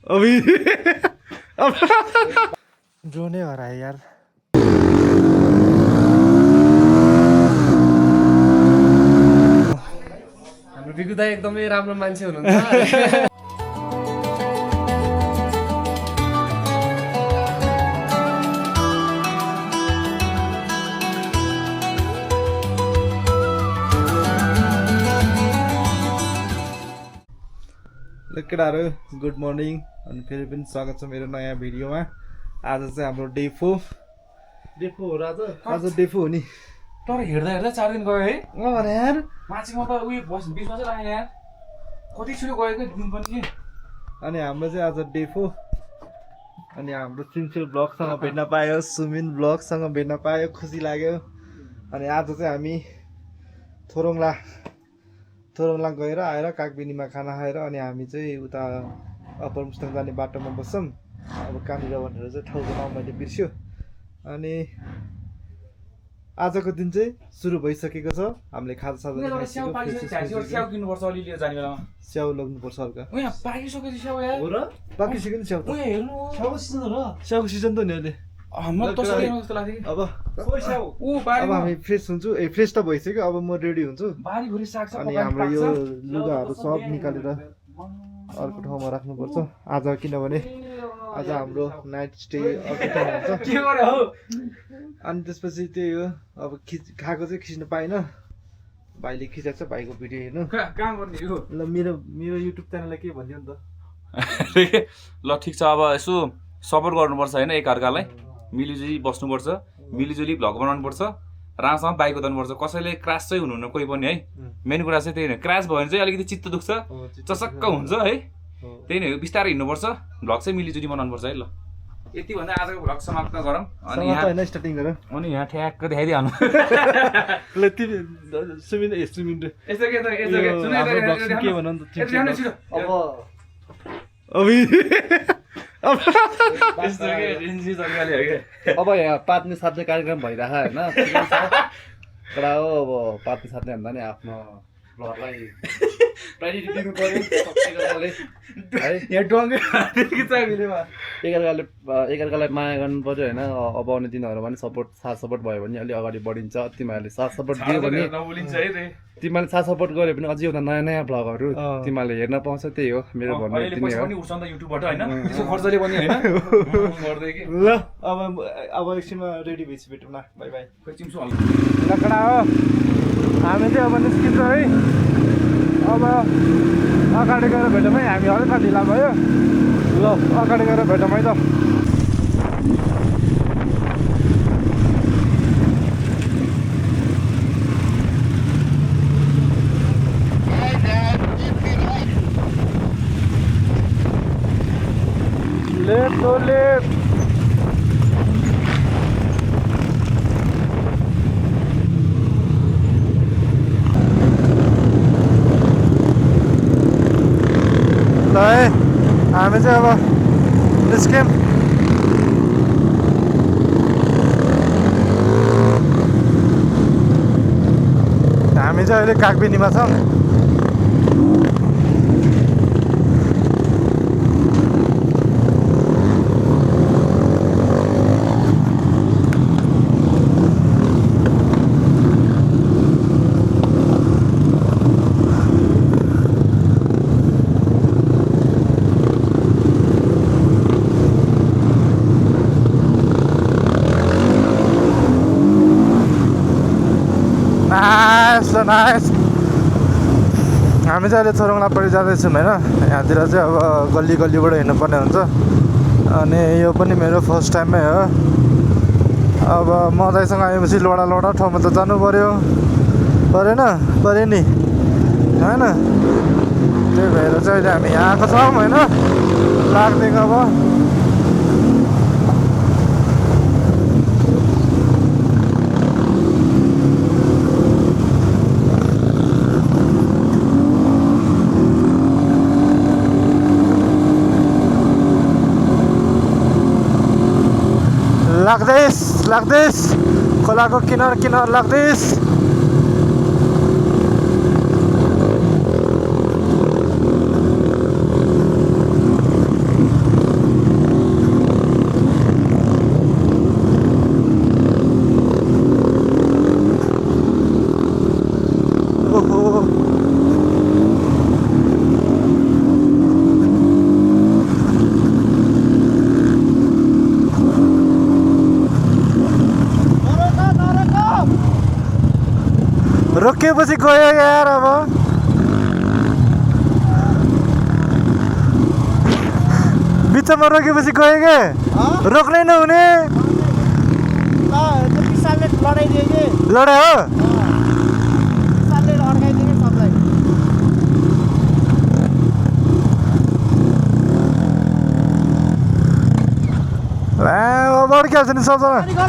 अभी अब ड्रोनै हरायो यार। हाम्रो बिगु दाइ एकदमै राम्रो मान्छे हुनुहुन्छ। केटाहरू गुड मर्निङ अनि फेरि पनि स्वागत छ मेरो नयाँ भिडियोमा। आज चाहिँ हाम्रो डे 4 हो र आज डे 4 हो नि। तर हेर्दा हेर्दा 4 दिन गयो है। अरे यार माछीमा त उयो बिचमा चाहिँ लागेन यार। कति छिटो गयो के दिन पनि के। अनि हाम्रो चाहिँ आज डे 4 अनि हाम्रो सिन्सिल ब्लगसँग भेट्न पायो, सुमिन ब्लगसँग भेट्न पायो, खुसी लाग्यो। अनि आज चाहिँ हामी थोरङला गएर आएर कागबिनीमा खाना खाएर अनि हामी चाहिँ उता अप्पर मुस्ताङ जाने बाटोमा बस्छौँ। अब कहाँनिर भनेर चाहिँ ठाउँको नाम मैले बिर्स्यो। अनि आजको दिन चाहिँ सुरु भइसकेको छ। हामीले खाजासाजा स्याउ लग्नुपर्छ हल्का। पाकिसक्यो नि स्याउ त। स्याउको सिजन त नि अहिले। अब हामी फ्रेस हुन्छु। फ्रेस त भइसक्यो। अब म रेडी हुन्छु अनि हाम्रो यो लुगाहरू सब निकालेर अर्को ठाउँमा राख्नुपर्छ आज, किनभने आज हाम्रो नाइट स्टे अर्को ठाउँमा हुन्छ। अनि त्यसपछि त्यही हो, अब खाएको चाहिँ खिच्न पाइनँ। भाइले खिचाएको छ, भाइको भिडियो हेर्नु। ल मेरो युट्युब च्यानललाई के भनिदियो नि त। ल ठिक छ, अब यसो सपोर्ट गर्नुपर्छ होइन, एकअर्कालाई मिलिजुली बस्नुपर्छ, मिलिजुली भ्लग बनाउनुपर्छ, राम्रोसँग बाइक कुदाउनुपर्छ। कसैले क्रास चाहिँ हुनुहुन्न कोही पनि है। मेन कुरा चाहिँ त्यही नै, क्रास भयो भने चाहिँ अलिकति चित्त दुख्छ, चसक्क हुन्छ है। त्यही नै हो, बिस्तारै हिँड्नुपर्छ, भ्लग चाहिँ मिलिजुली बनाउनुपर्छ है। ल यति भन्दा आजको भ्लग समाप्त गरौँ। अनि यहाँ स्टार्टिङ गरौँ। अनि यहाँ ठ्याक्क देखाइदिइहाल्नु। ल सुमिन के भन अब यहाँ पात्ने साध्ने कार्यक्रम भइरहेको होइन, तर हो अब पात्ने साध्ने भन्दा नि आफ्नो घरलाई प्रायोरिटी दिनु पर्यो है। एकअर्कालाई माया गर्नु पर्यो होइन। अब आउने दिनहरूमा पनि साथ सपोर्ट भयो भने अलिक अगाडि बढिन्छ। तिमीहरूले साथ सपोर्ट दियो भने, तिमीहरूले साथ सपोर्ट गऱ्यो भने अझै एउटा नयाँ नयाँ भ्लगहरू तिमीहरूले हेर्न पाउँछ। त्यही हो मेरो भन्ने। ल अब एकछिनमा रेडी भएपछि भेटौँ न। By by. लकडा हो, हामी चाहिँ अब निस्किन्छ है। अब अगाडि गएर भेटौँ है। हामी हल्का ढिला भयो। ल अगाडि गएर भेटौँ है त। लेफ्ट हो लेफ्ट। ल है हामी चाहिँ अब निस्क्यौँ। हामी चाहिँ अहिले कागबिनीमा छौँ। नाइस। हामी चाहिँ अहिले थोरङलापट्टि जाँदैछौँ होइन। यहाँतिर चाहिँ अब गल्ली गल्लीबाट हिँड्नुपर्ने हुन्छ। अनि यो पनि मेरो फर्स्ट टाइममै हो। अब मदाइसँग आएपछि लोडा ठाउँमा त जानु पऱ्यो नि होइन। त्यही भएर चाहिँ अहिले हामी यहाँ आएको छौँ होइन। लाग्दैन अब लाग्दैछ खोलाको किनार लाग्दैछ। रोकेपछि गयो यार अब बिचमा रोकेपछि गयो के रोक्नै नहुने लडाइ हो अब अड्किहाल्छ नि सबजना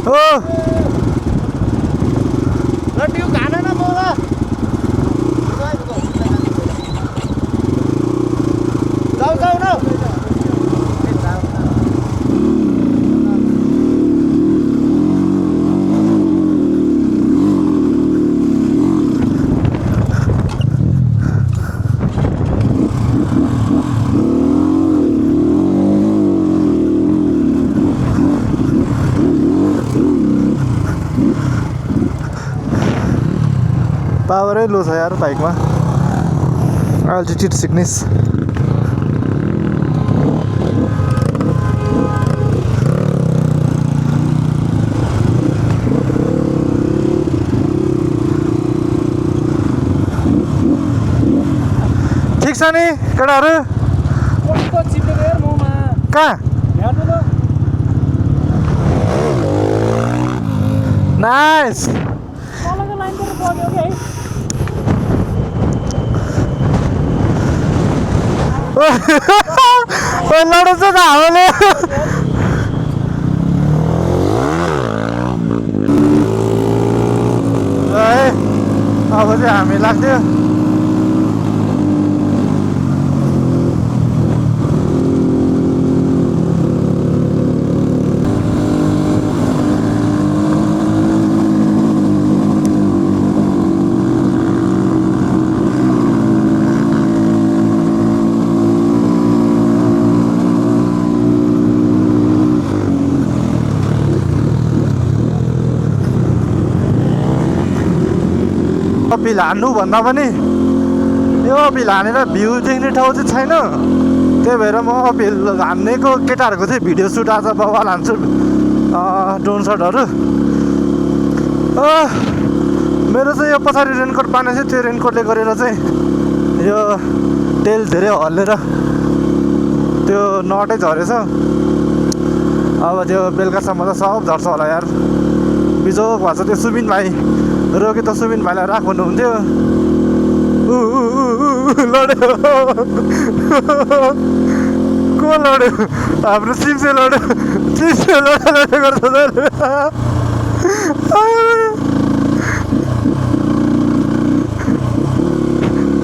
हो पावरै लो छ यार बाइकमा अल्टिट्युड सिकनेस ठिक छ नि केटाहरू कहाँ नाइस लडाउँछ त हावाले अब चाहिँ हामी लाग्थ्यो अपिल हान्नु भन्दा पनि यो अपिल हानेर भ्यू देख्ने ठाउँ चाहिँ छैन त्यही भएर म अपिल हान्नेको केटाहरूको चाहिँ भिडियो सुट आज बवाल हान्छु ड्रोन सटहरू मेरो चाहिँ यो पछाडि रेनकोट बाँधेको थियो त्यो रेनकोटले गरेर चाहिँ यो टेल धेरै हल्लेर त्यो नटै झरेछ अब त्यो बेलुकासम्म त सब झर्छ होला यार बिजोक भएको छ त्यो सुबिन भाइ रोके त सुबिन भाइलाई राख भन्नुहुन्थ्यो लड्यो को लड्यो हाम्रो सिम्से लड्यो सिम्से लड्यो गर्छ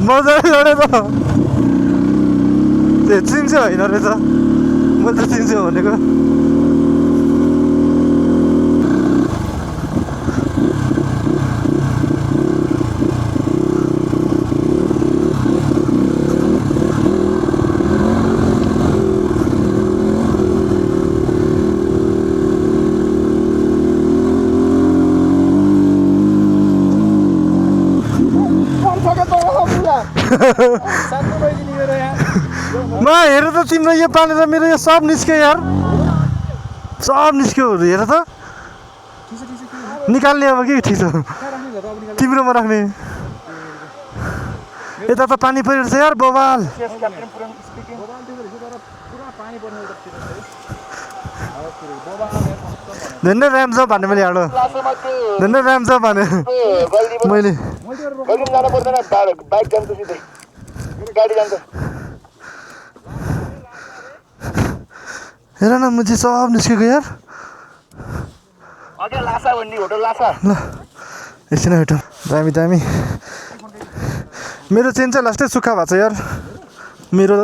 मजाले लड्यो त त्यो सिम्से होइन रहेछ मैले त सिम्से भनेको म हेर त तिम्रो यो पालेर मेरो यो सब निस्क्यो यार सब निस्क्यो हेर त निकाल्ने अब के ठिक छ तिम्रोमा राख्ने यता त पानी परिरहेछ यार बवाल धन्य ऱ्याम्स भन्ने मैले हाडो धन्य ऱ्याम्स भने मैले हेर न मुझे सब निस्केको यार ल एकछिन हेटो दामी दामी मेरो चेन चाहिँ लास्टै सुक्खा भएको छ यार मेरो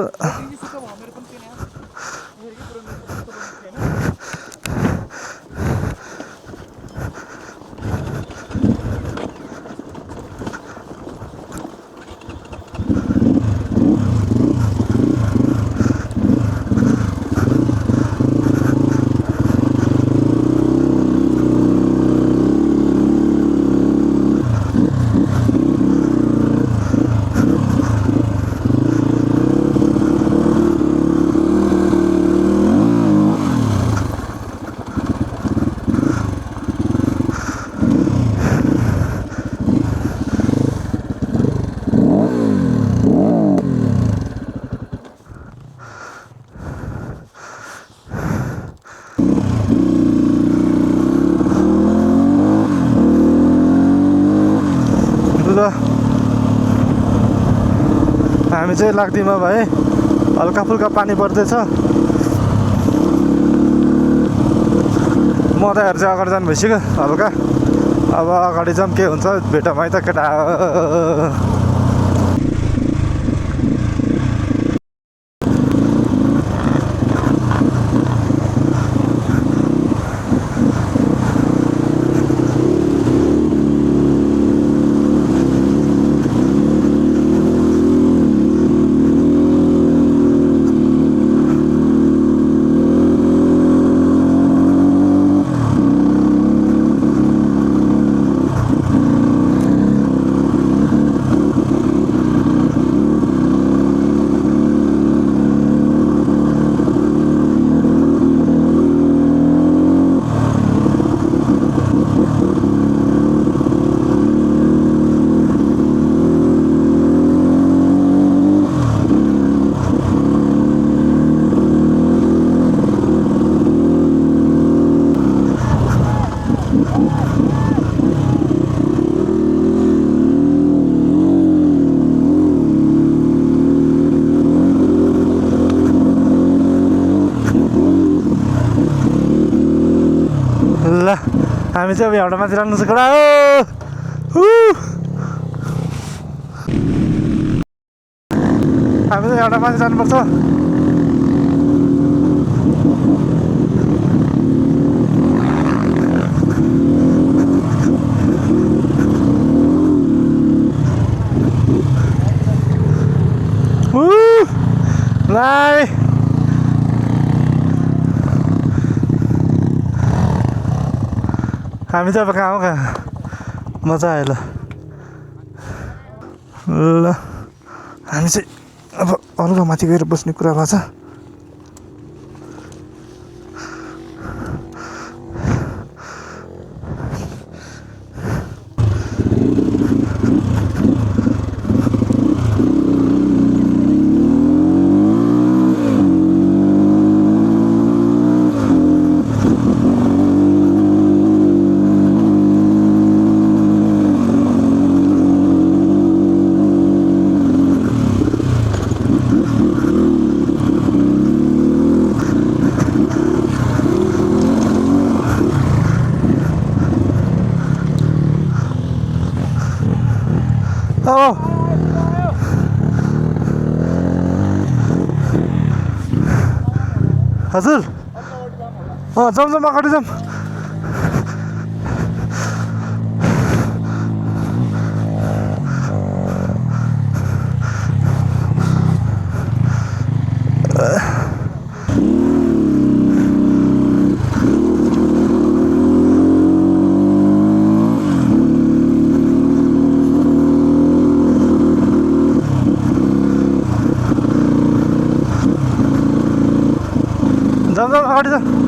हामी चाहिँ लाग्दीमा भए हल्का फुल्का पानी पर्दैछ मदाइहरू चाहिँ अगाडि जानु भइसक्यो हल्का अब अगाडि जाऊँ के हुन्छ भेटौँ है त केटा हामी चाहिँ अब एउटा माथि राख्नु छ कडा हामी चाहिँ एउटा माथि जानुपर्छ लाइ हामी चाहिँ अब कहाँ हो कहाँ मजा आयो ल हामी चाहिँ अब हल्का माथि गएर बस्ने कुरा भएको छ हजुर जाऊँ जाऊँ अगाडि जाऊँ अगाडि जा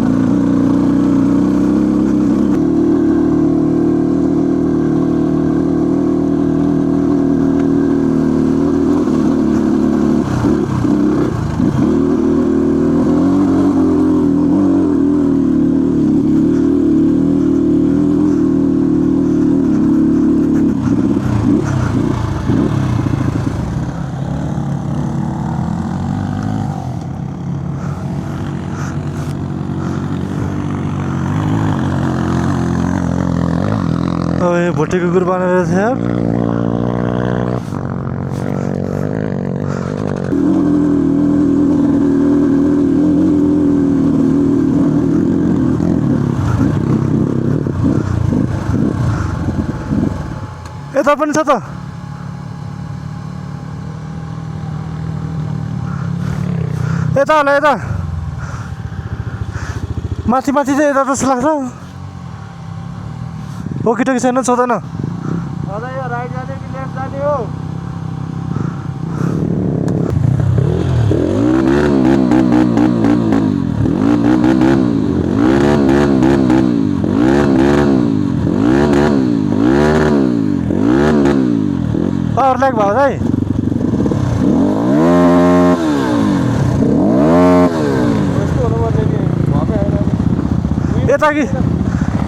भोटे कुकुर बनाएर थियो यता पनि छ त यता होला यता माथि माथि चाहिँ यता जस्तो लाग्छ ओकेटोकी छैन सोध्दैन यो राइट जाने कि लेफ्ट जाने हो पावर ल्याग भयो है यता कि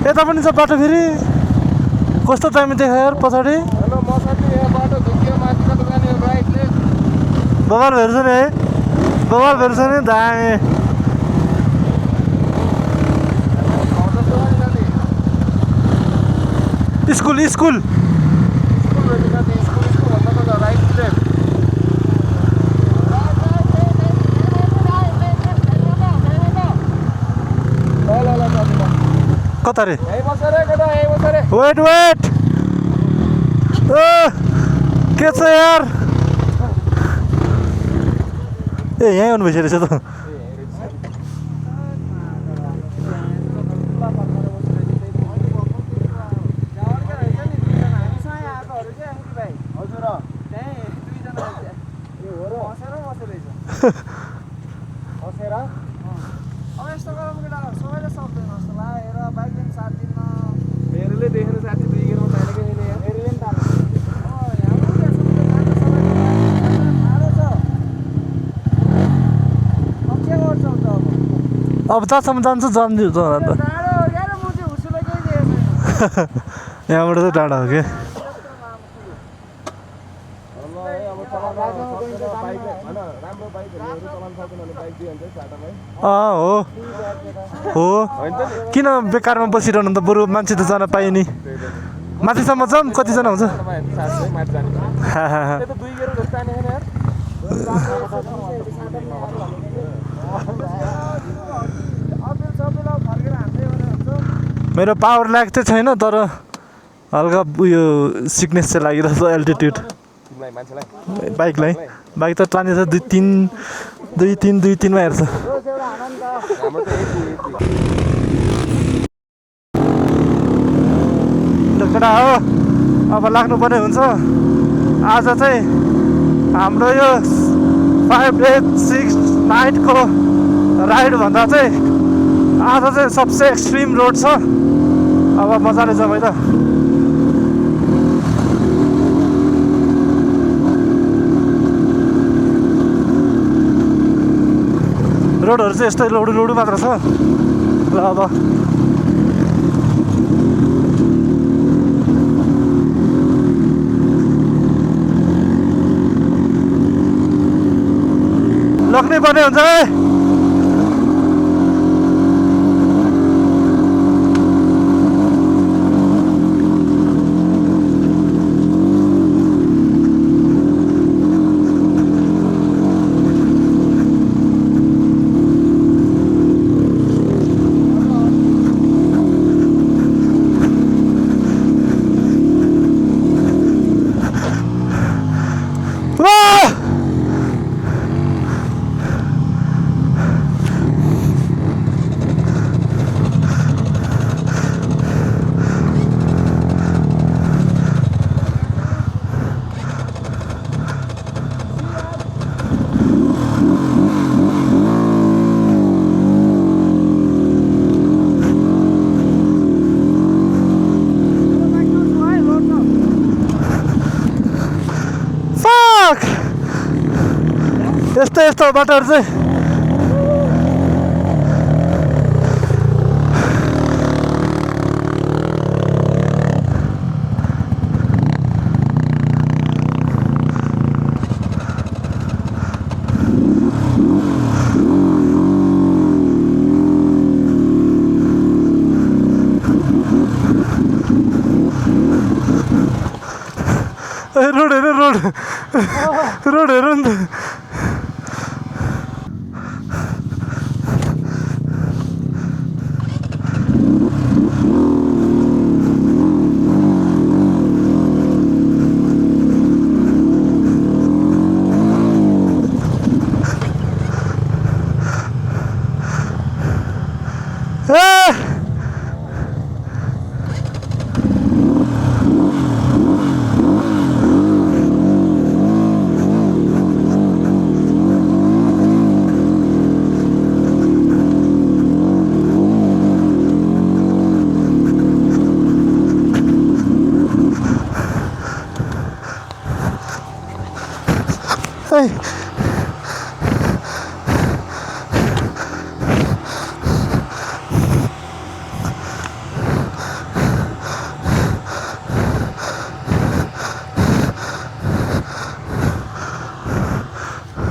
यता पनि छ बाटो फेरि कस्तो टाइम देखायो यार पछाडि बवाल भेट्छ नि है बवाल भेट्छ नि दामी स्कुल स्कुल कता रे वेट वेट के छ यार ए यहीँ आउनु भइसकेको रहेछ त अब जहाँसम्म जान्छु जान्छु त यहाँबाट चाहिँ टाढा हो कि हो हो किन बेकारमा बसिरहनु त बरु मान्छे त जान पायो नि माथिसम्म जाऊँ कतिजना हुन्छ मेरो पावर ल्याग चाहिँ छैन तर हल्का उयो सिकनेस चाहिँ लागिरहेछ एल्टिट्युड बाइकलाई बाइक त तानेछ दुई तिनमा हेर्छ केटा हो अब लाग्नुपर्ने हुन्छ आज चाहिँ हाम्रो यो 586 नाइटको राइड भन्दा चाहिँ आज चाहिँ सबसे एक्सट्रिम रोड छ अब मजाले जाउँ है त रोडहरू चाहिँ यस्तै लोडु मात्र छ ल अब लग्नै पर्ने हुन्छ है यस्तो बाटोहरू चाहिँ रोड हेर नि त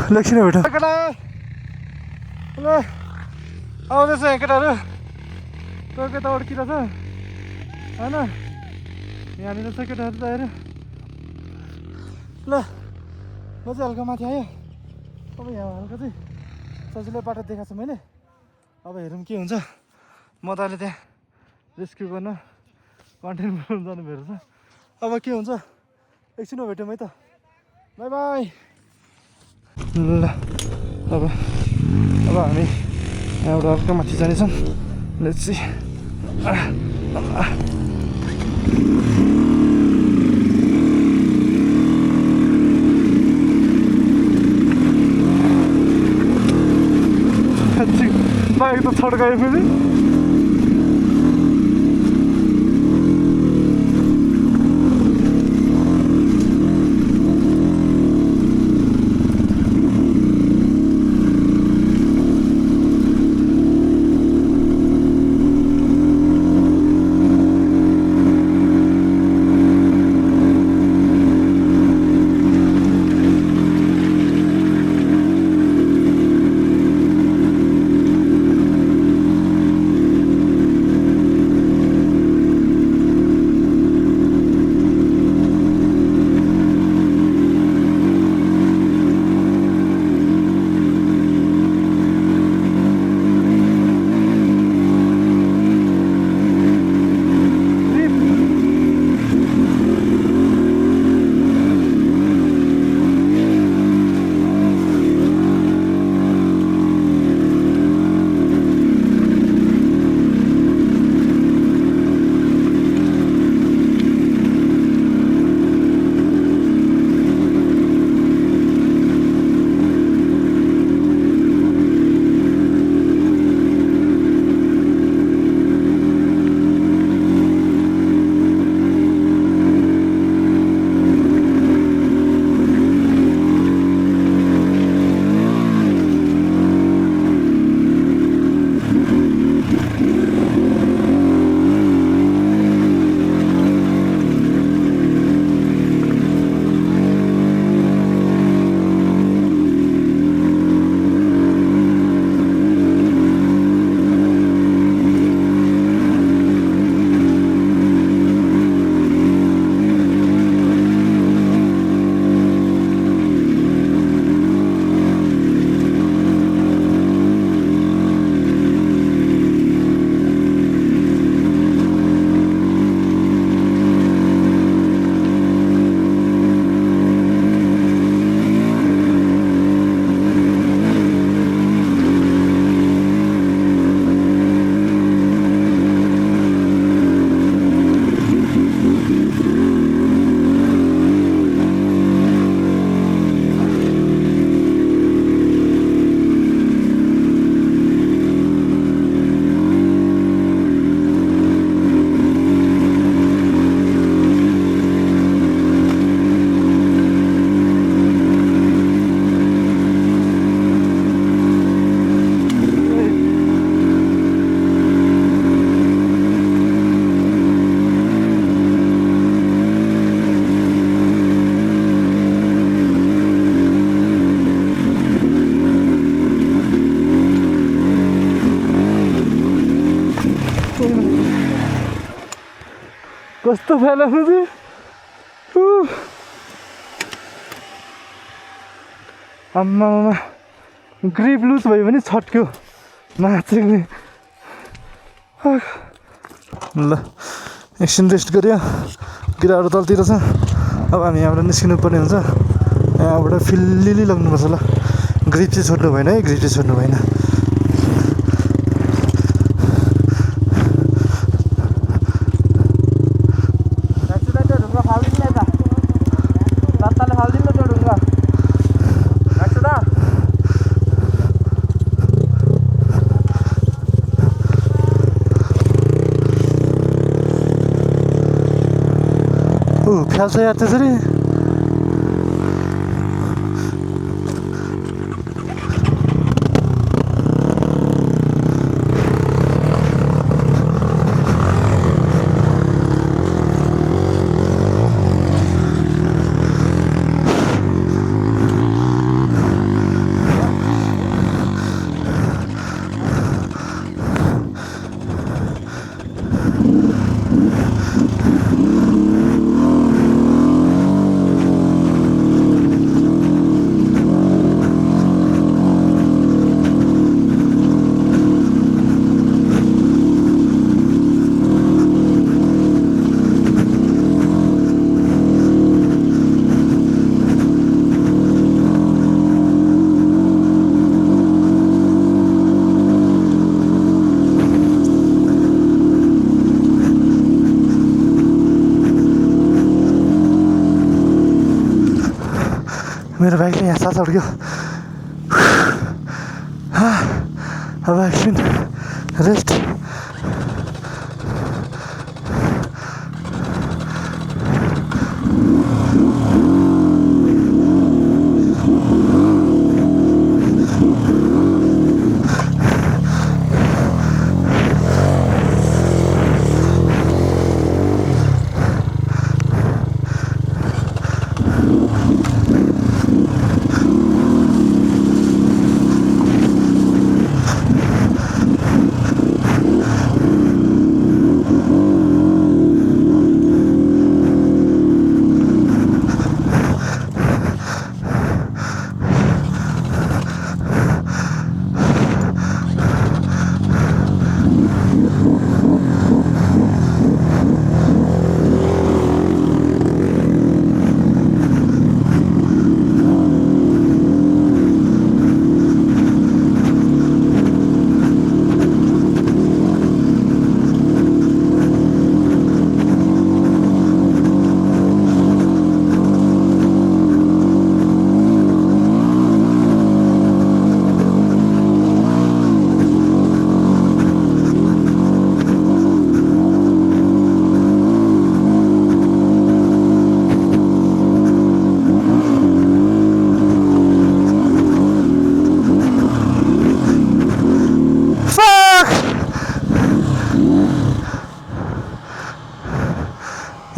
एकछिन भेटौँ केटा ल आउँदैछ यहाँ केटाहरू टोके त अड्किरहेछ होइन यहाँनिर छ केटाहरू त हेर ल म चाहिँ हल्का माथि आयो अब यहाँ हल्का चाहिँ सजिलो बाटो देखाएको छु मैले अब हेरौँ के हुन्छ म त अहिले त्यहाँ रेस्क्यु गर्न कन्टेन्ट बनाउनु जानु भेट्छ अब के हुन्छ एकछिनमा भेटौँ है त बाई बाई ल अब हामी यहाँबाट अर्को माथि जानेछौँ लेट्स सी बाइक त छड्कायो फेरि कस्तो फैलाउनु चाहिँ आम्मा ग्रिप लुज भयो भने छट्क्यो नाचेको ल एकछिन रेस्ट गऱ्यो गिराहरू तलतिर छ अब हामी यहाँबाट निस्किनु पर्ने हुन्छ यहाँबाट फिल्लिली लग्नुपर्छ ल ग्रिप चाहिँ छोड्नु भएन है ग्रिप चाहिँ छोड्नु भएन फ्याल्छ यार त्यसरी मेरो बाइकले यहाँ साथ अड्क्यो अब एकछिन रेस्ट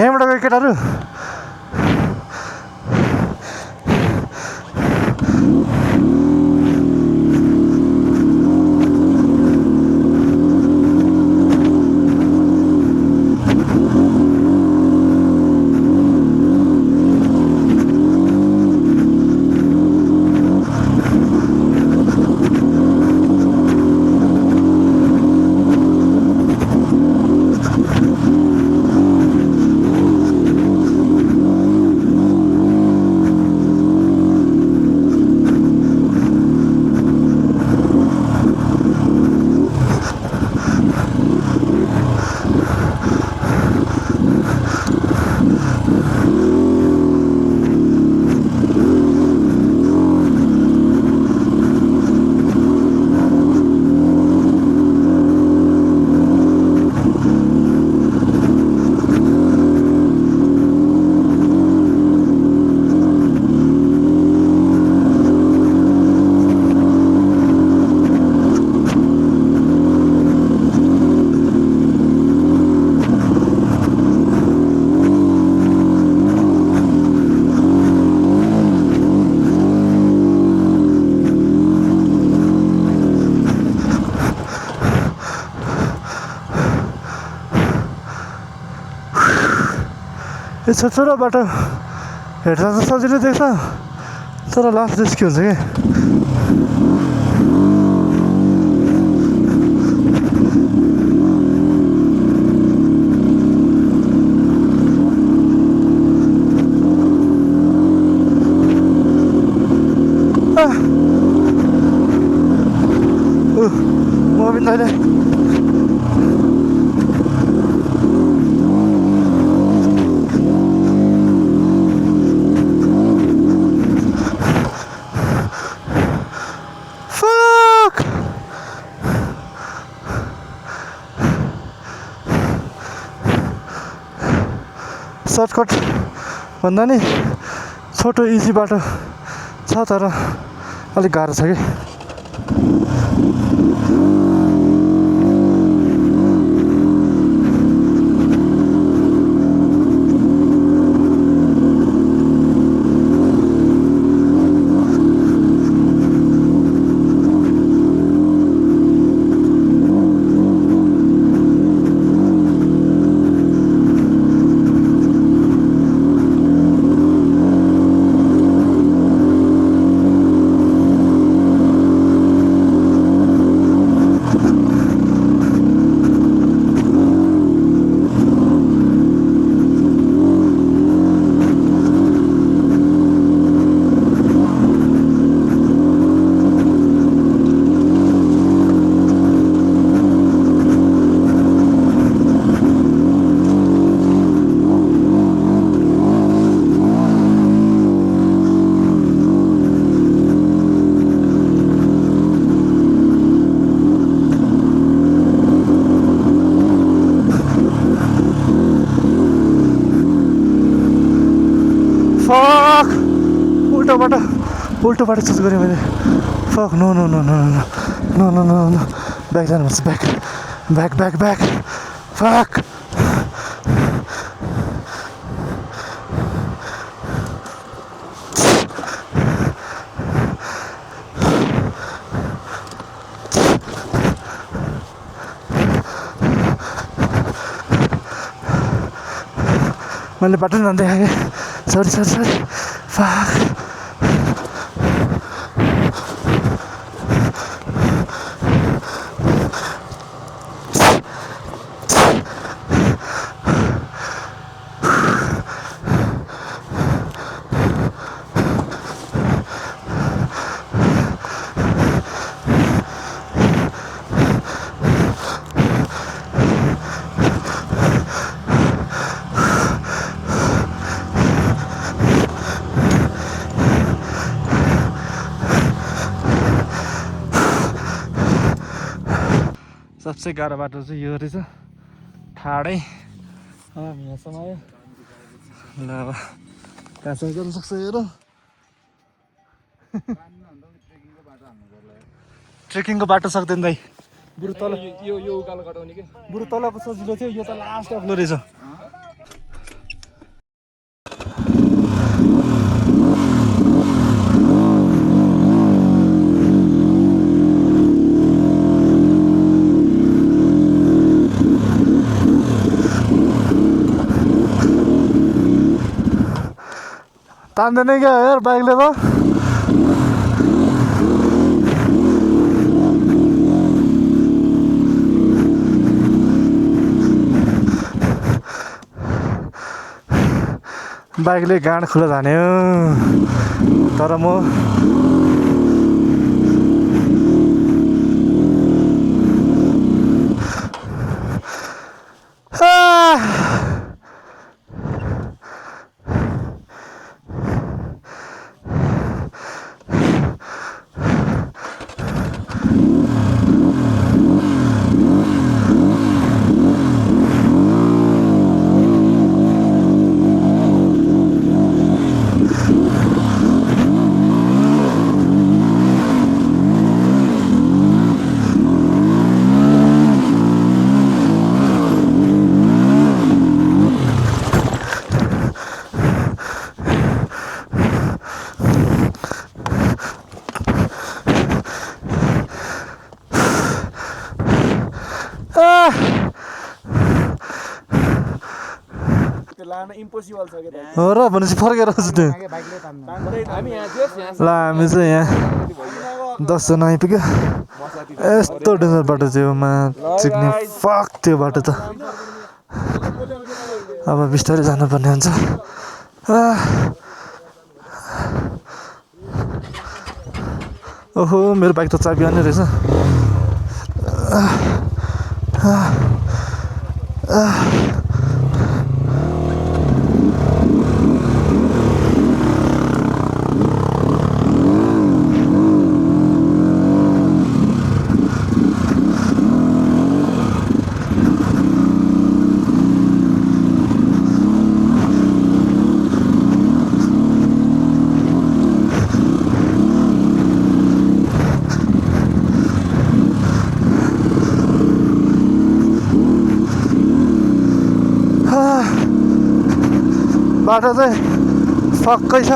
यहाँबाट गयो केटाहरू यो छोटो बाटो हेर्दा त सजिलो देख्छ तर लास्ट रिस्की हुन्छ क्या मोबिन दाइले सर्टकट भन्दा नि छोटो इजी बाटो छ तर अलिक गाह्रो छ कि उल्टो बाटो चुज गरेँ मैले fuck no no no no no no no no no back जानुपर्छ ब्याक फक मैले बाटो नदेखाएँ सरी फक सबसे गाह्रो बाटो चाहिँ यो रहेछ ठाडै अब हामी यहाँसम्म आयो ल अब कहाँसम्म जानु सक्छ यो र ट्रेकिङको बाटो सक्दैन दाइ बरु तल यो उकालो कटाउने के बरु तलको सजिलो थियो यो त लास्ट अग्लो रहेछ तान्दैन क्या यार बाइकले त बाइकले गाँड खुला धान्यो तर म इम्पोसिबल छ के हो र भनेपछि फर्केर आउँछु त्यो हामी यहाँ ल हामी चाहिँ यहाँ 10 जना आइपुग्यो यस्तो डेन्जर बाटो चाहिँ हो मा चिक्ने फक त्यो बाटो त अब बिस्तारै जानुपर्ने हुन्छ ओहो मेरो बाइक त चाबी आउने रहेछ बाटो चाहिँ फक्कै छ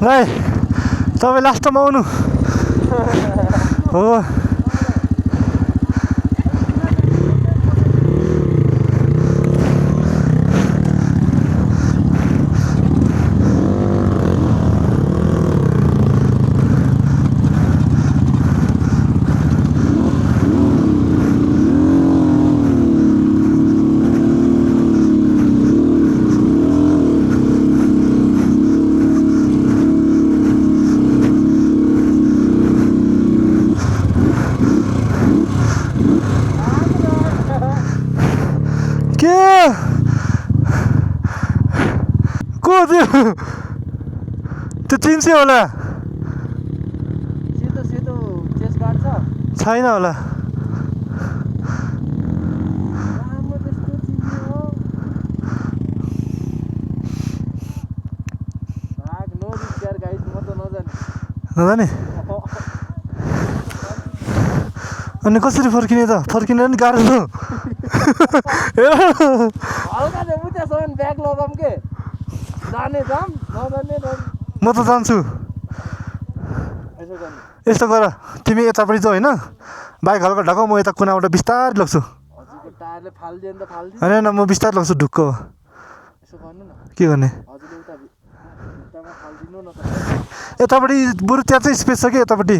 भाइ तपाईँ लास्टमा आउनु हो को त्यो चिन्से होला सेतो चेस्ट गार्ड छ छैन होला नजाने अनि कसरी फर्किने त फर्किने नि गाह्रो छ हल्का चाहिँ उतासम्म ब्याग लगाऊँ के जाने जाम नजाने म त जान्छु यस्तो गर तिमी यतापट्टि जाऊ होइन बाइक हल्का ढकाऊ म यता कुनाबाट बिस्तारै लग्छु टायरले फाल्दियो नि त फाल्दियो होइन म बिस्तारै लग्छु ढुक्क यसो गर्नु न के गर्ने हजुरले उता भित्तामा फाल्दिनु न त यतापट्टि बरु त्यहाँ चाहिँ स्पेस छ कि यतापट्टि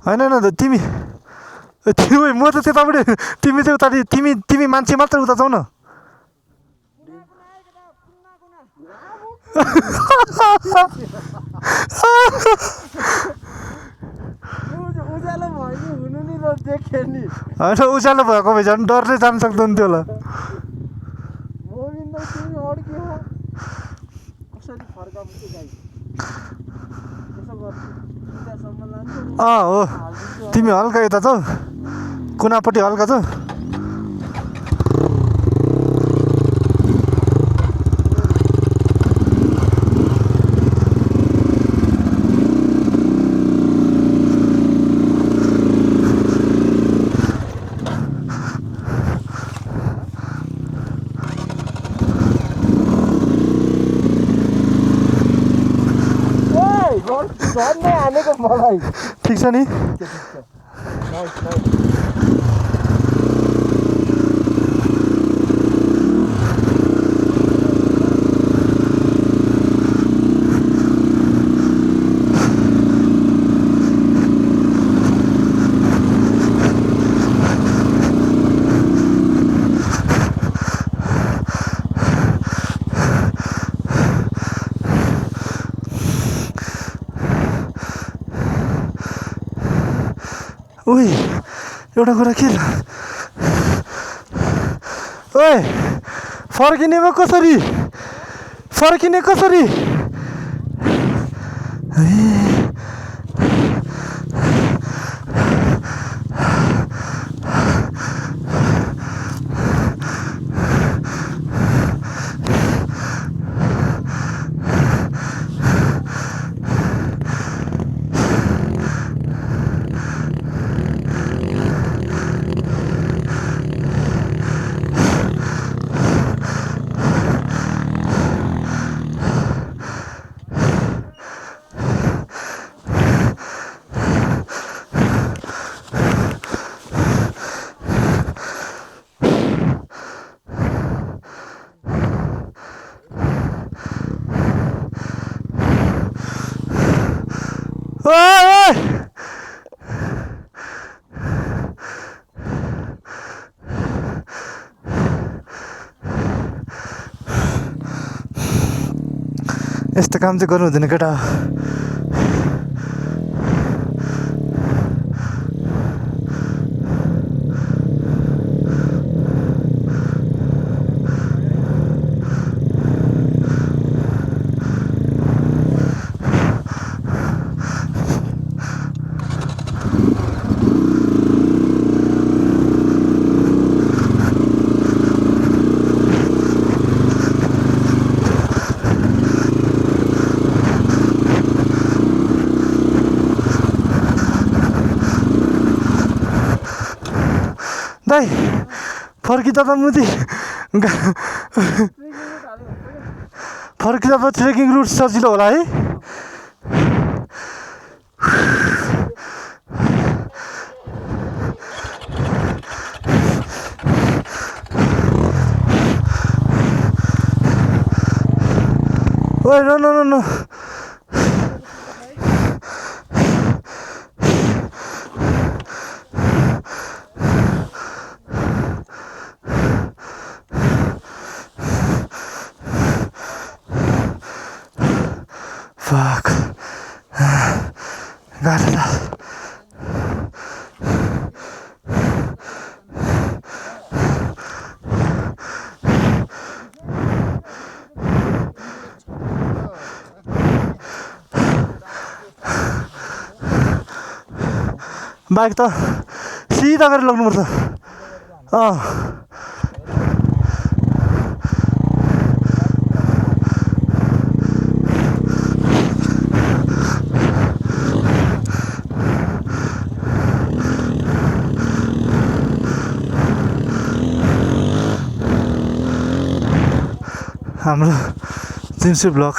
होइन होइन तिमी तिमी म त त्यतापट्टि तिमी चाहिँ उता तिमी मान्छे मात्र उता जाऊ न उज्यालो भयो नि हुनु नि र देख्यो नि होइन उज्यालो भएको भए झन् डरले जानु सक्दैन थियो होला मोबिन्द तिमी अड्क्यो कसरी फर्काउँ के गाई यसो गर्छु उतासम्म लान्छु हो तिमी हल्का यता जाऊ कुनापट्टि हल्का जाऊ झन्डै हानेको मलाई ठिक छ नि ओइ एउटा कुरा के ओए फर्किनेमा कसरी फर्किने कसरी यस्तो काम चाहिँ गर्नु हुँदैन केटा दाइ फर्किँदा त मुदी फर्किँदा त ट्रेकिङ रुट सजिलो होला है ओए no no no no Fuck. Got it. Bike त सिधा गरेर लग्नुपर्छ हाम्रो जिन्सी ब्लक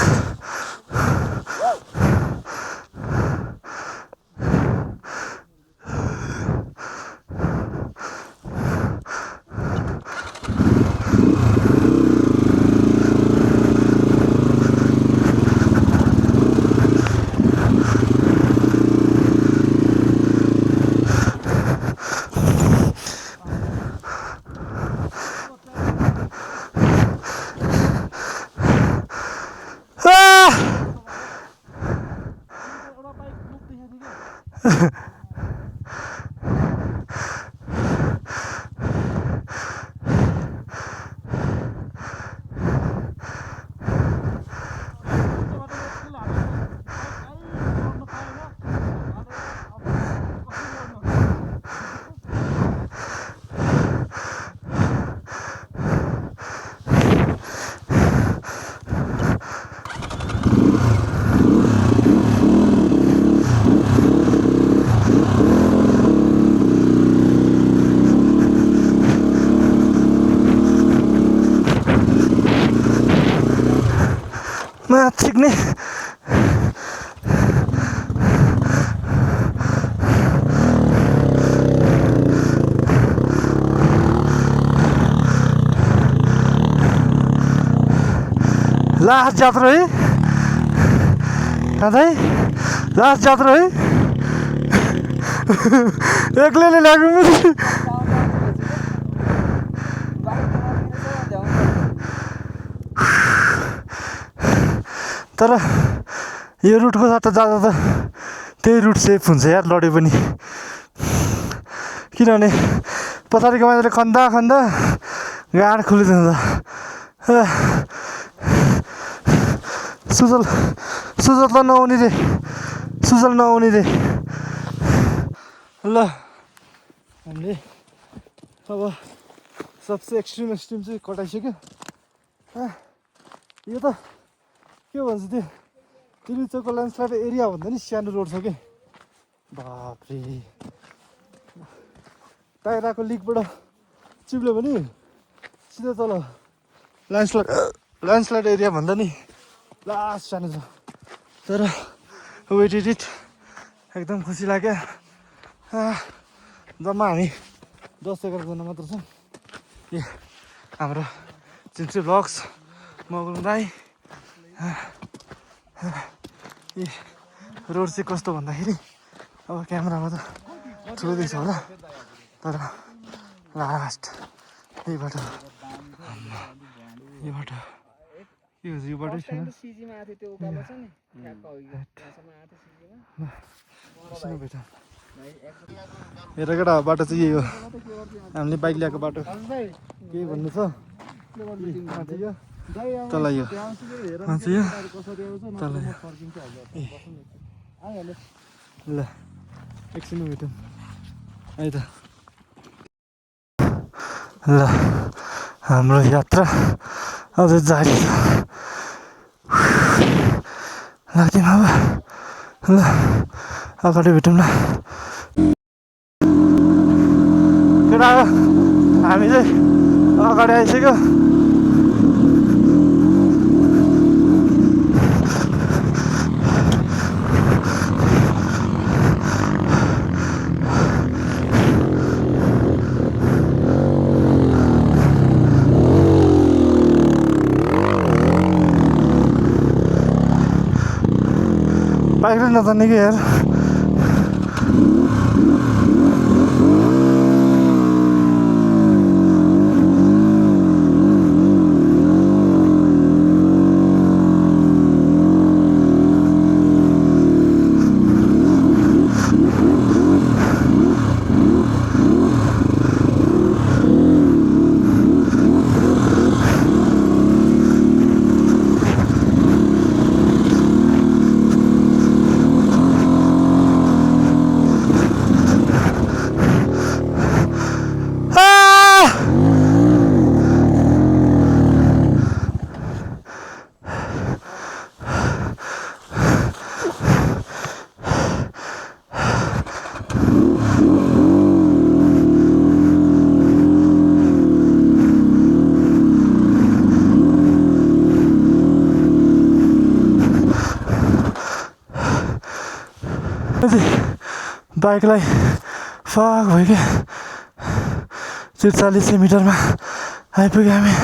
सिक्ने लास्ट यात्रा है दादा लास्ट यात्रा है एक्लैले ल्याएको तर यो रुटको साथ जाँदा त त्यही रुट सेफ हुन्छ यार लड्यो पनि किनभने पछाडिको मान्छेले खन्दा खन्दा गाड खुलिदिन्छ सुजल त नआउने रे सुजल नआउने रे ल हामीले अब सबसे एक्सट्रिम चाहिँ कटाइसक्यो यो त के भन्छ त्यो तिरुचोको ल्यान्डस्लाइड एरिया भन्दा नि सानो रोड छ कि बाफ्रे टाइराको लिकबाट चिप्ल्यो भने सिधै तल ल्यान्डस्लाइड एरिया भन्दा नि लास्ट सानो छ तर वेट इट एकदम खुसी लाग्यो जम्मा हामी 10-11 जना मात्र छौँ ए हाम्रो जिन्सी ब्लग्स मगुल राई ए रोड चाहिँ कस्तो भन्दाखेरि अब क्यामेरामा त ठुलो छ होला तर लास्ट यहीबाट के हुन्छ योबाटै छैन हेर केटा बाटो चाहिँ यही हो हामीले बाइक ल्याएको बाटो केही भन्नु छ तल यो तल ल एकछिन भेटौँ है त ल हाम्रो यात्रा अझै जारी छ लाग्थ्यौँ अब ल अगाडि भेटौँ ल केटा हामी चाहिँ अगाडि आइसक्यो बाइक नजाने कि यार बाइकलाई फक भयो क्या ४४ मिटरमा आइपुग्यो हामी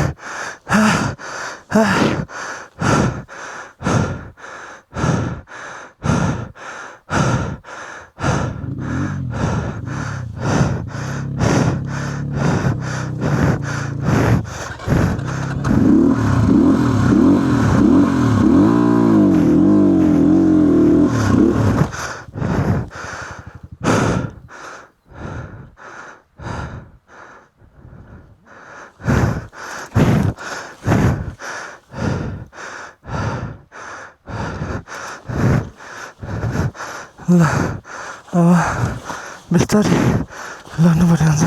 ल अब बिस्तारै लड्नु पर्ने हुन्छ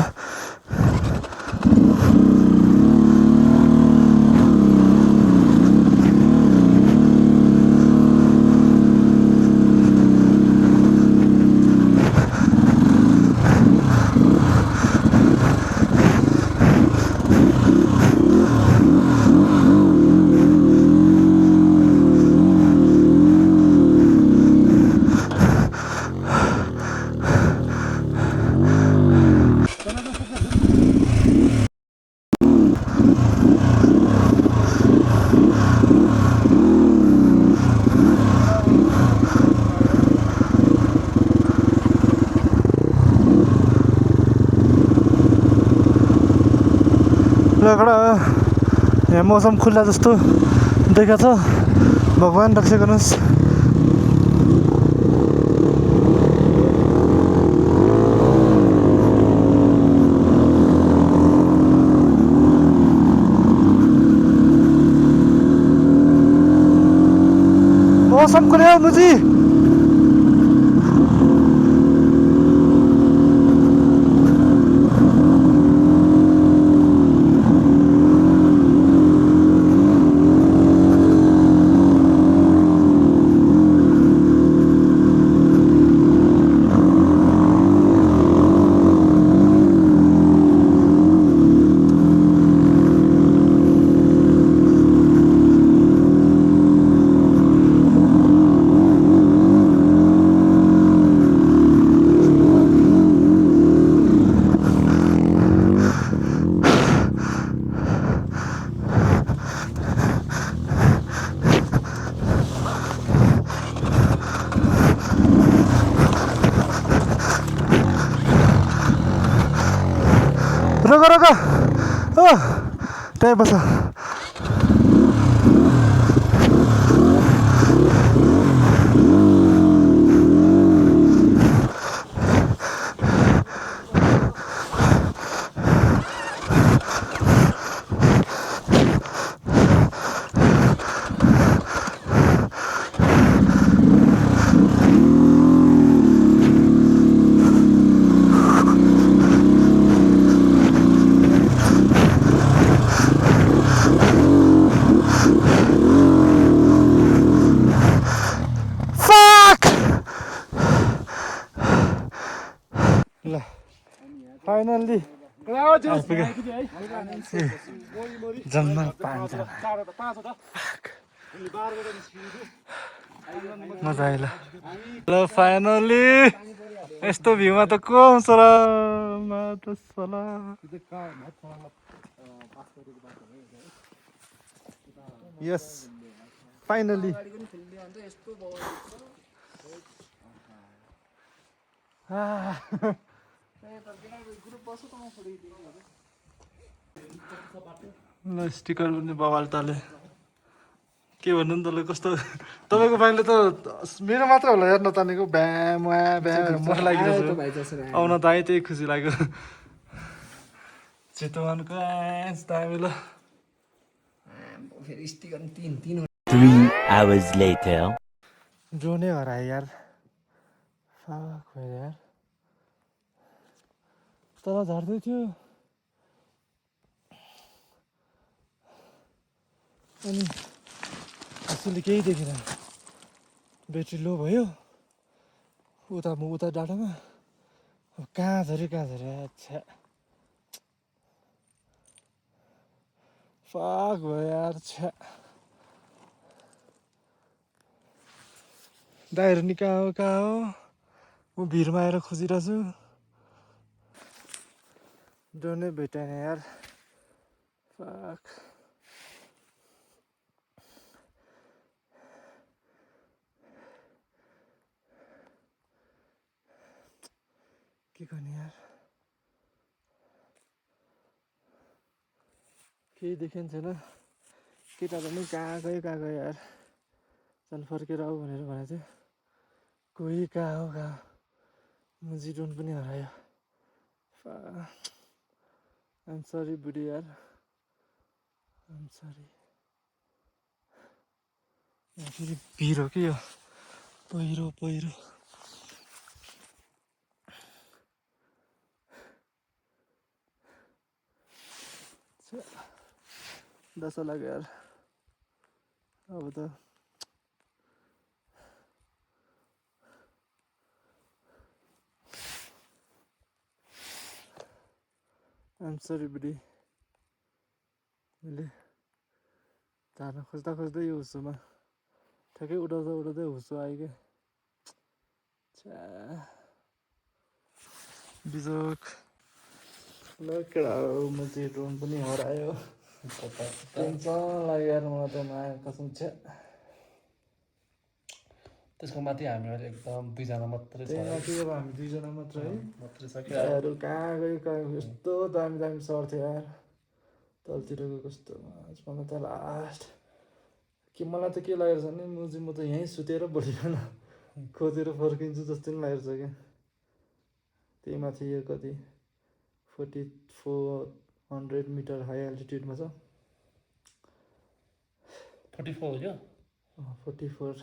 यहाँ मौसम खुल्ला जस्तो देखा छ भगवान रक्षा गर्नुहोस् मौसम खुल्यो मुजी रोका त्यही बस फाइनल्ली जम्मा 5 जना मजा आयो ल फाइनल्ली यस्तो भ्यूमा त को आउँछ र यस फाइनल्ली ल स्टिकर पनि बवाल ताले के भन्नु नि तँलाई कस्तो तपाईँको बाइकले त मेरो मात्र होला यार नतानेको ब्याम मस लागिरहेको आउन त आएँ त्यही खुसी लाग्यो चितवनको दामी ल 3 hours later ड्रोनै हरायो यार फाक भयो यार तर झर्दै थियो अनि असली केही देखेन ब्याट्री लो भयो उता डाँडामा अब कहाँ झऱ्यो अच्छा फाक भयो यार छ्या दाइहरू नि कहाँ हो म भिरमा आएर खोजिरहेको छु ड्रोनै भेटाएन यार फक के गर्ने यार केही देखेन छैन केटाहरू पनि कहाँ गयो यार झन् फर्केर आऊ भनेर भनेको थियो कोही कहाँ हो मुजी ड्रोन पनि हरायो आइम सरी बुढी यार आइम सरी यहाँ फेरि भिर हो कि यो पहिरो दशा लाग्यो यार अब त आइम सरी बुढी मैले झार्न खोज्दै यो हुसोमा ठ्याक्कै उडाउँदै हुसो आयो क्या बिजोक ल केटा हो म चाहिँ ड्रोन पनि हरायो टेन्सन लाग्यो यार मलाई त माया कसम छ त्यसको माथि हामीहरू एकदम दुईजना मात्रै छ माथि अब हामी दुईजना मात्र है मात्रै छ केटाहरू कहाँ गयो यस्तो दामी सर थियो यार तलतिरको कस्तो मलाई त लास्ट मलाई त के लागेको छ भने म त यहीँ सुतेर भोलि बिहान खोजेर फर्किन्छु जस्तो पनि लागेको छ क्या त्यही माथि यो कति 4400 मिटर हाई एल्टिट्युडमा छ 44 हो यो 44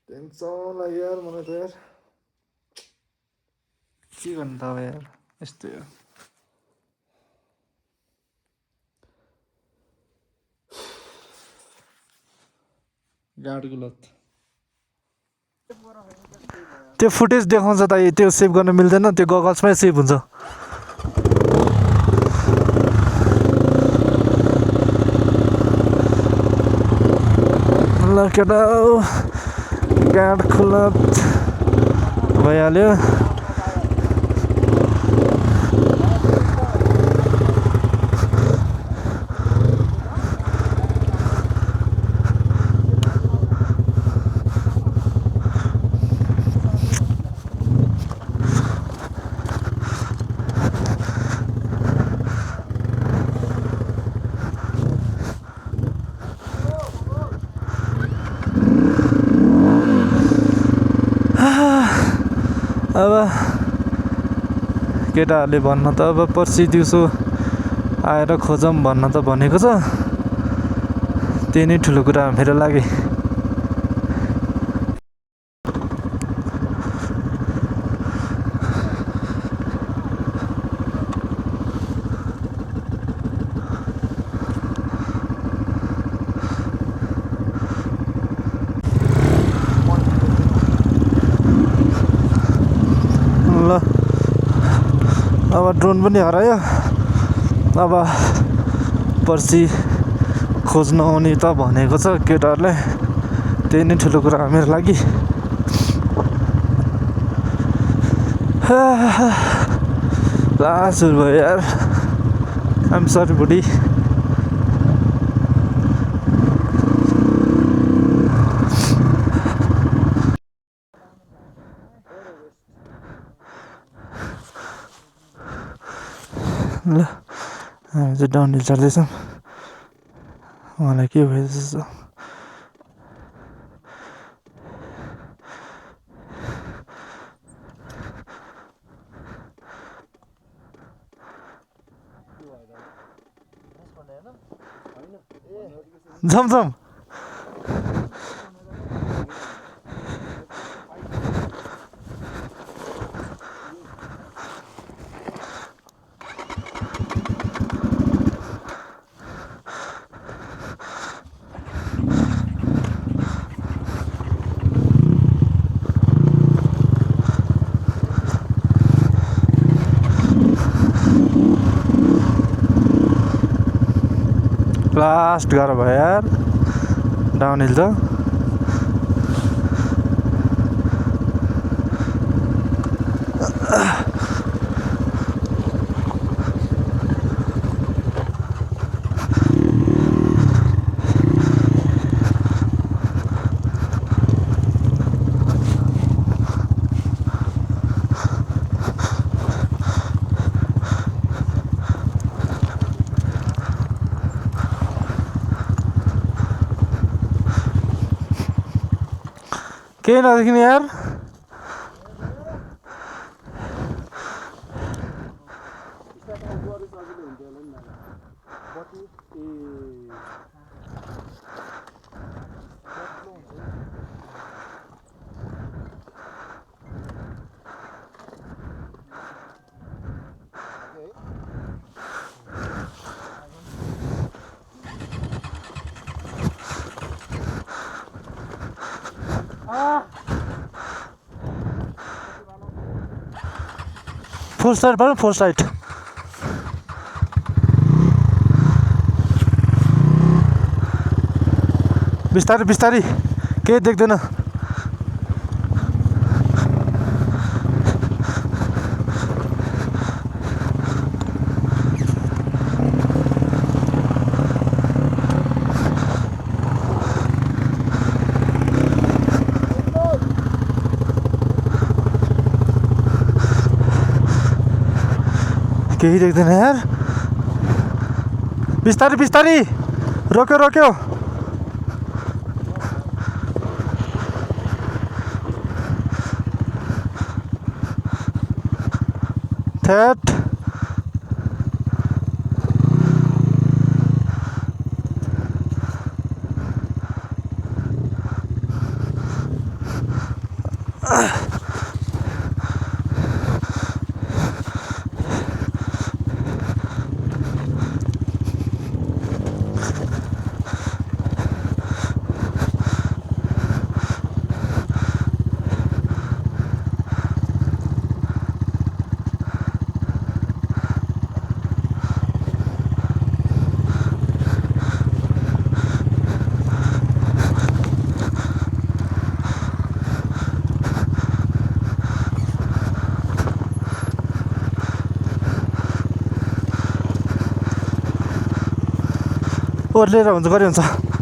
टेन्सन लाग्यो यार मलाई त यार के गर्नु त अब यार यस्तै हो गाडको लत त्यो फुटेज देखाउँछ त त्यो सेभ गर्न मिल्दैन त्यो गगल्समै सेभ हुन्छ ल केटा गाडको लत भइहाल्यो अब केटाहरूले भन्न त अब पर्सि दिउँसो आएर खोजौँ भन्न त भनेको छ त्यही नै ठुलो कुरा मेरो लागि अब ड्रोन पनि हरायो अब पर्सि खोज्न आउने त भनेको छ केटाहरूले त्यही नै ठुलो कुरा मेरो लागि लास्ट सुरु भयो यार आइम सरी बुढी ल हामी चाहिँ डाउन हिल चढ्दैछौँ उहाँलाई के भयो जस्तो झमझम लास्ट गाह्रो भयो यार डाउन हिल त केही नदेखिने यार फुल साइड भनौँ फुल साइड बिस्तारै बिस्तारै केही देख्दैन केही देख्दैन यार बिस्तारै बिस्तारै रोक्यो रोक्यो थेट ओर्लेर हुन्छ गरे हुन्छ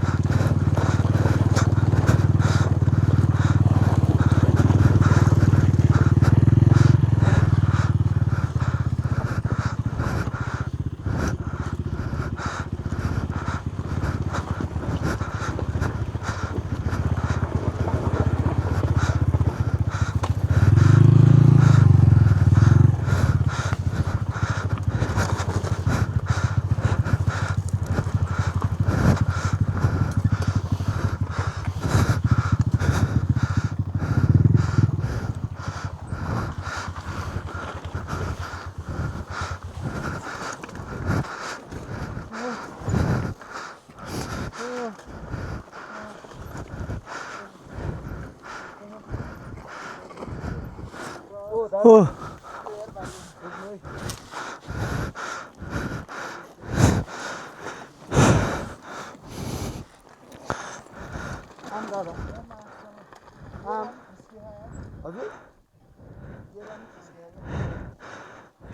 ओ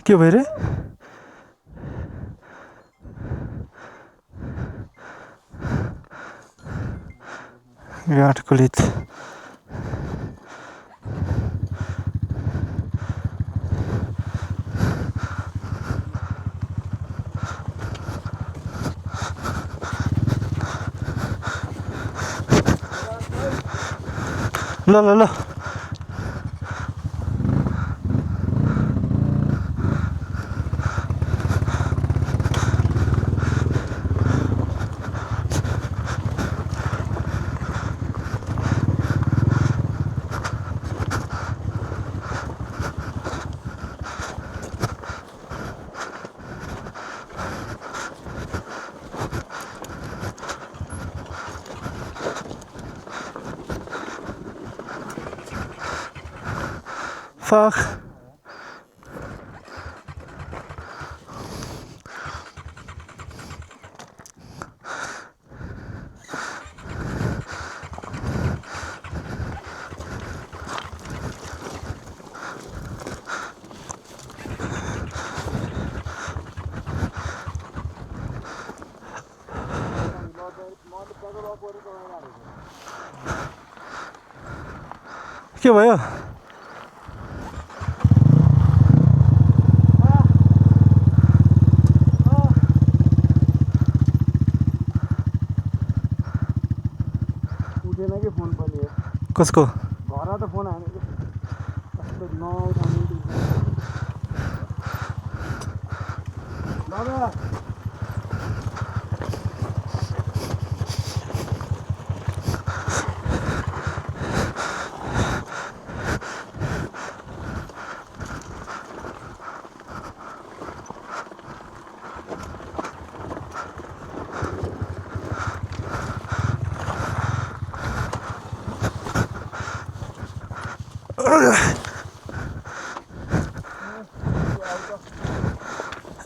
के भयो रे गाँठकुलित ल ल ल Fuck. के भयो कसको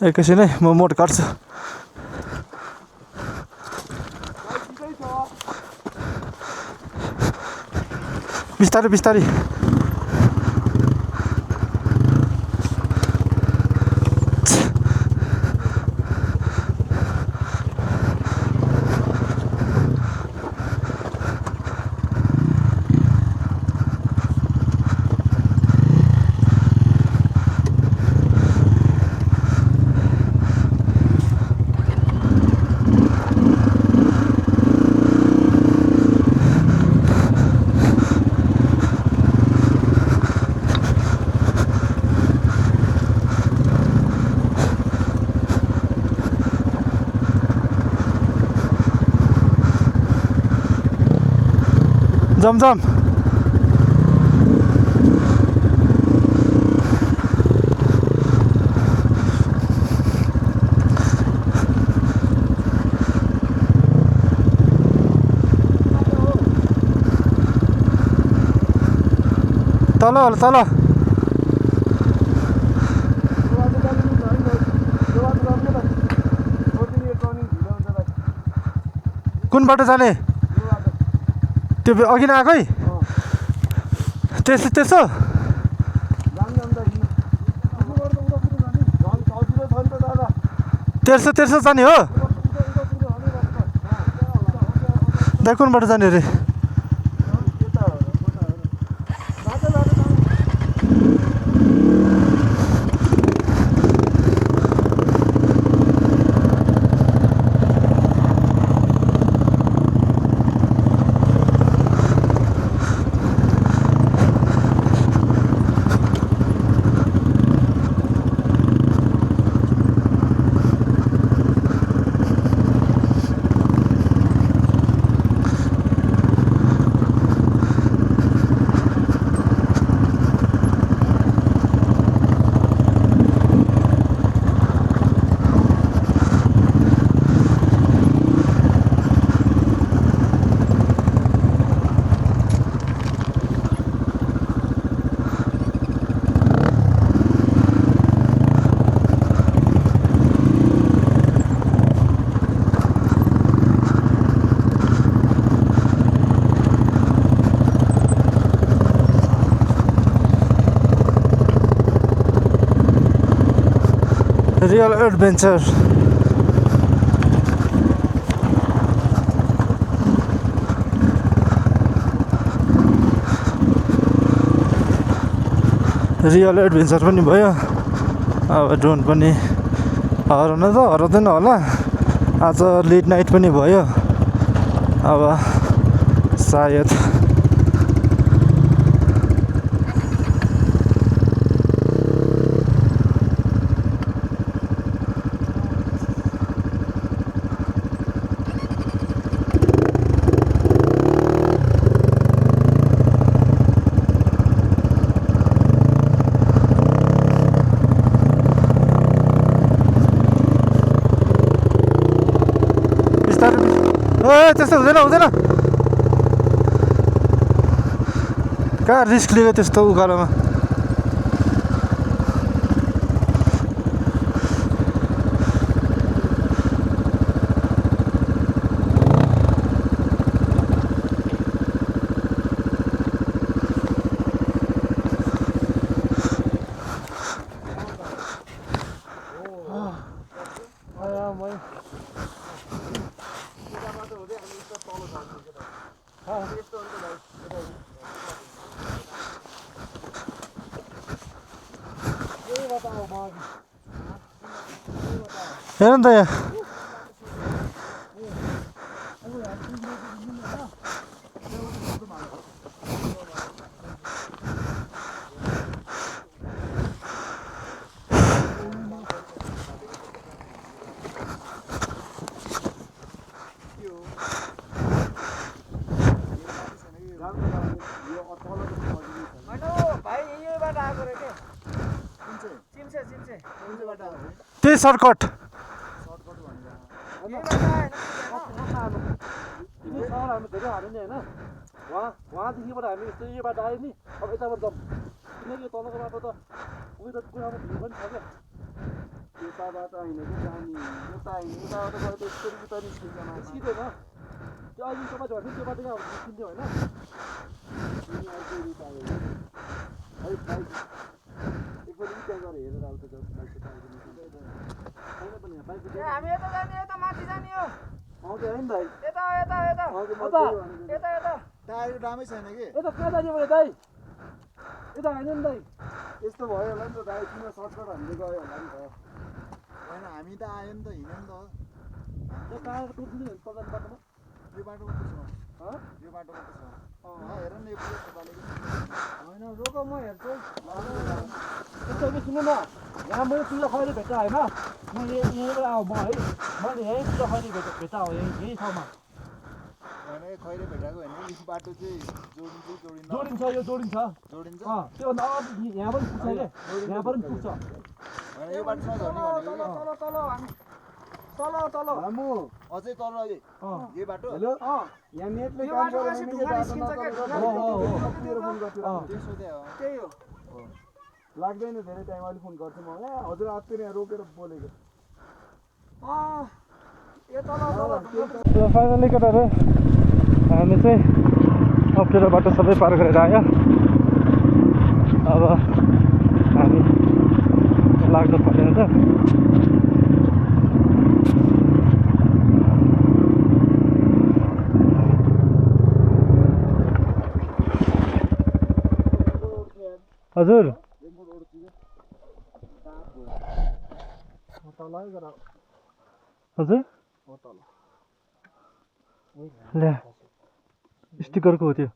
एकैछिन है म मोड काट्छु बिस्तारै बिस्तारै जमजम तल होला तल कुन बाटो जाने त्यो अघि नआएकै त्यसो त्यसो तेर्सो तेर्सो जाने हो दाइ कुन बाटो जाने अरे रियल एडभेन्चर रियल एडभेन्चर पनि भयो अब ड्रोन पनि हराउन त हराउँदैन होला आज लेट नाइट पनि भयो अब सायद त्यस्तो हुँदैन हुँदैन कहाँ रिस्क लिएको त्यस्तो उकालोमा हेर नि त यहाँ यही सर्टकट धेरै हाल्यो नि होइन वहाँदेखिबाट हामी यस्तो यो बाटो आयो नि अब यताबाट जाउँ किनकि तलको बाटो त उयो त कुरामा भिड पनि छ क्या यताबाट होइन कि जाने यता होइन यताबाट गयो त यस्तो उता निस्किन्छ निस्किँदैन त्यो अहिले तपाईँ झर्ने त्यो बाटो कहाँ निस्किन्थ्यो होइन एकपल्ट त्यहाँ गएर हेरेर आउँछ हामी यता जाने यता माथि जाने हो आउँछ है नि दाइ यता यता यता यता यता टायर राम्रै छैन कि यता कहाँ जाने भयो दाइ यता होइन नि दाइ यस्तो भयो होला नि त दाइ किन सर्टकट हामीले गयो होला नि त होइन हामी त आयो नि त हिँड्यो नि त्यो कहाँ टुट्ने प्रधान बाटोमा त यो बाटोमा त छ यो बाटोमा त छ हेर न यो होइन रोक म हेर्छु यस्तो कि सुन्नु न यहाँ मैले तुला खैरी भेट्टा होइन म यहीँबाट आऊ म है मैले यहीँ तुला खैरी भेट्टा हो यही ठाउँमा होइन खैरे भेटाएको होइन यो बाटो चाहिँ जोडिन्छ यो जोडिन्छ त्योभन्दा अगाडि यहाँ पनि पुग्छ क्या यहाँ पनि पुग्छ होइन यो बाटो नझर्ने तल तल लामु अझै तल यो बाटो हेलो यहाँ नेटले यो बाटो मासु ढुङ्गा निस्किन्छ क्या त्यसो चाहिँ हो त्यही हो लाग्दैन धेरै टाइम अहिले फोन गर्छु म हजुर आत्तिर यहाँ रोकेर बोलेको यो तल तल फाइनली केटाहरू हामी चाहिँ अप्ठ्यारो बाटो सबै पार गरेर आयो अब हामी लाग्नु पर्ने हुन्छ हजुर हजुर ल्या स्टिकरको हो त्यो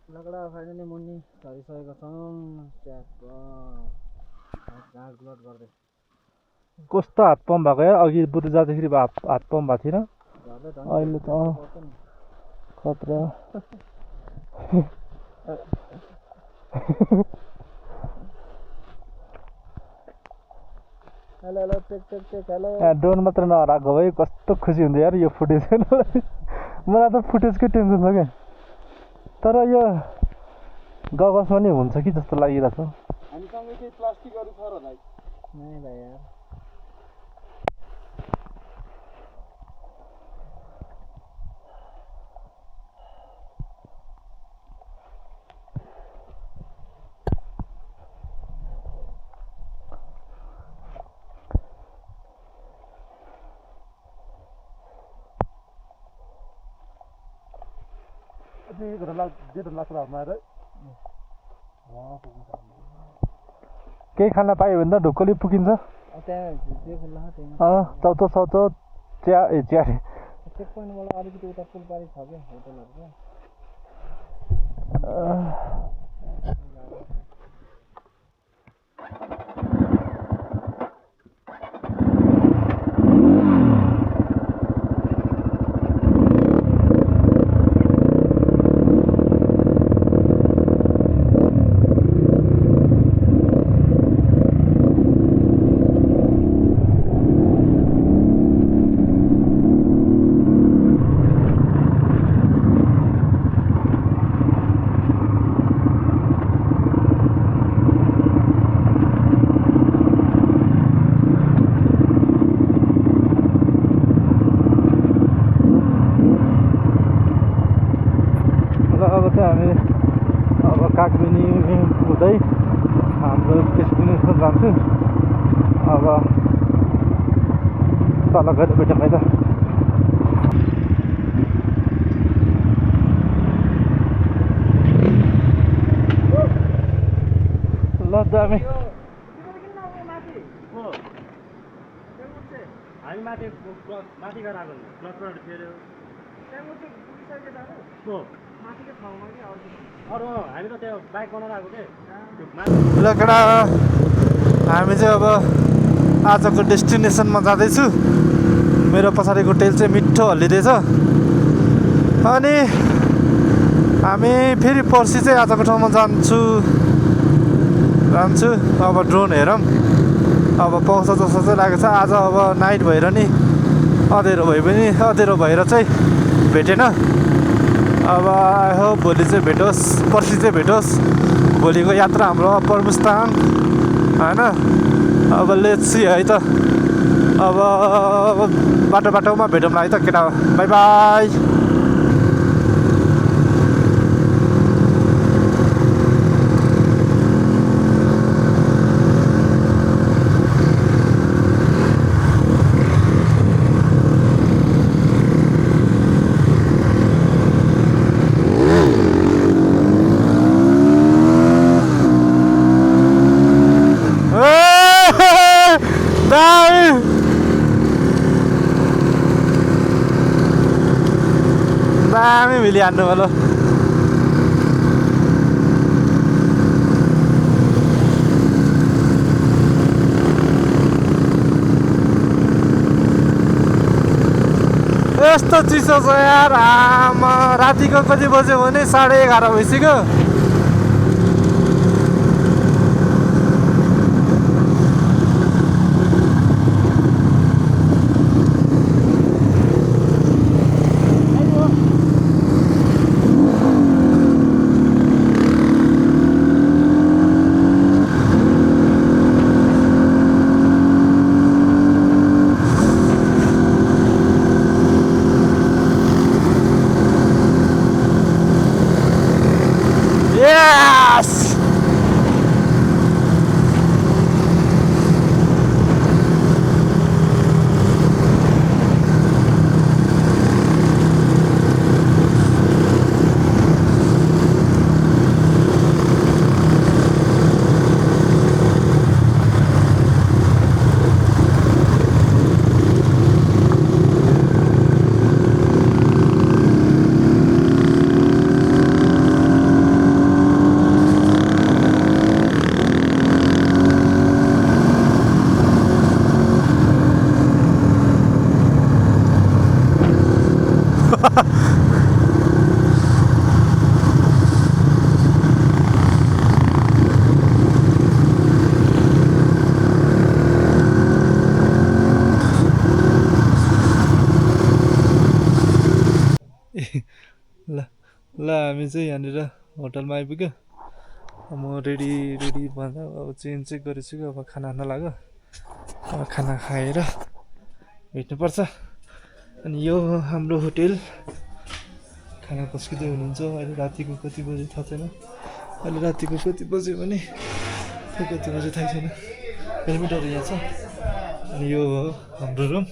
लकडा फाइनली मुनि झरिसकेको छौँ ट्याप घाँट गर्दै कस्तो हात पम्प भएको यार अघि बुधु जाँदाखेरि हात पम्प भएको थिएन अहिले त खतरा hello hello check check check hello drone मात्र नहराएको भए कस्तो खुसी हुन्थ्यो यार यो फुटेज मलाई त फुटेजकै टेन्सन छ क्या तर यो गगसमा नि हुन्छ कि जस्तो लागिरहेको छ हामीसँग केही प्लास्टिकहरू छ र भाइ नहीं भाइ यार केही खाना पायो भने त ढुक्कली पुगिन्छ चौचो सौचो चिया चिया चेक पोइन्टबाट अलिकति उता फुलबारी छ क्या होटलहरू क्या हामी अब कागमिनी हुँदै हाम्रो डेस्टिनेसन जान्छु अब तल गएर भेटौँ है त ल त हामी माथि गएर आएको क्लचबाट फेऱ्यो अरू हामी त त्यो बाइक बनाएर आएको के ल केटा हामी चाहिँ अब आजको डेस्टिनेसनमा जाँदैछु मेरो पछाडिको टेल चाहिँ मिठो हल्लिँदैछ अनि हामी फेरि पर्सि चाहिँ आजको ठाउँमा जान्छु अब ड्रोन हेरौँ अब पाउँछ जस्तो चाहिँ लागेको छ। आज अब नाइट भएर नि अँधेरो भए पनि अँधेरो भएर चाहिँ भेटेन। अब आई होप भोलि चाहिँ भेटोस्, पर्सि चाहिँ भेटोस्। भोलिको यात्रा हाम्रो अप्पर मुस्ताङ होइन। अब लेट्स सी है त। अब बाटोमा भेटौँला है त केटा। By by. दामी मिलिहाल्नु होला। यस्तो चिसो छ यार आमा। रातिको कति बज्यो भने 11:30 भइसक्यो। Yes! ल हामी चाहिँ यहाँनिर होटलमा आइपुग्यो। म रेडी भन्दा अब चेन्ज चाहिँ गरिसक्यो। अब खाना खान लाग्यो। अब खाना खाएर भेट्नुपर्छ। अनि यो हाम्रो होटेल। खाना पस्किँदै हुनुहुन्छ। अहिले रातिको कति बजे थाहा छैन। अहिले रातिको कति बज्यो भने कति बजे थाहा छैन। हेलमेटहरू यहाँ छ। अनि यो हो हाम्रो रुम।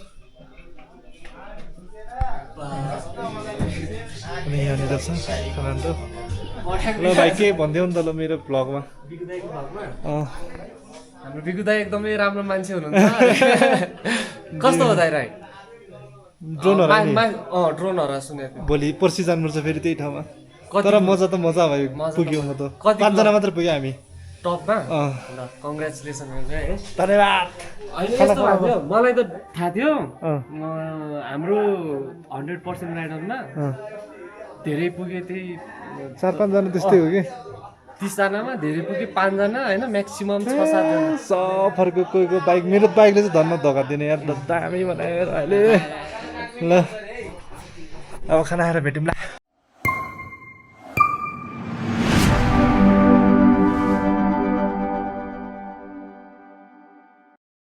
अनि यहाँनिर छ खाना। ल भाइ के भन्देऊ नि त ल मेरो भ्लगमा। हाम्रो बिकु दाइ एकदमै राम्रो मान्छे हुनुहुन्छ। कस्तो हो दाइ राई? ड्रोनहरू सुनेको। भोलि पर्सि जानुपर्छ फेरि त्यही ठाउँमा। तर मजा त मजा भयो। पुग्यो म त 5 जना मात्र पुग्यो हामी टपमा। कङ्ग्रेचुलेसन है। धन्यवाद। मलाई त थाहा थियो हाम्रो 100% राइडरमा धेरै पुगे। त्यही 4-5 जना त्यस्तै हो कि। 30 जनामा धेरै पुगे 5 जना होइन, म्याक्सिमम 6-7 जना। सफरको कोहीको बाइक, मेरो बाइकले चाहिँ धन्न धोका दिने यार। दामी बनायो अहिले। ल अब खाना खाएर भेटौँला।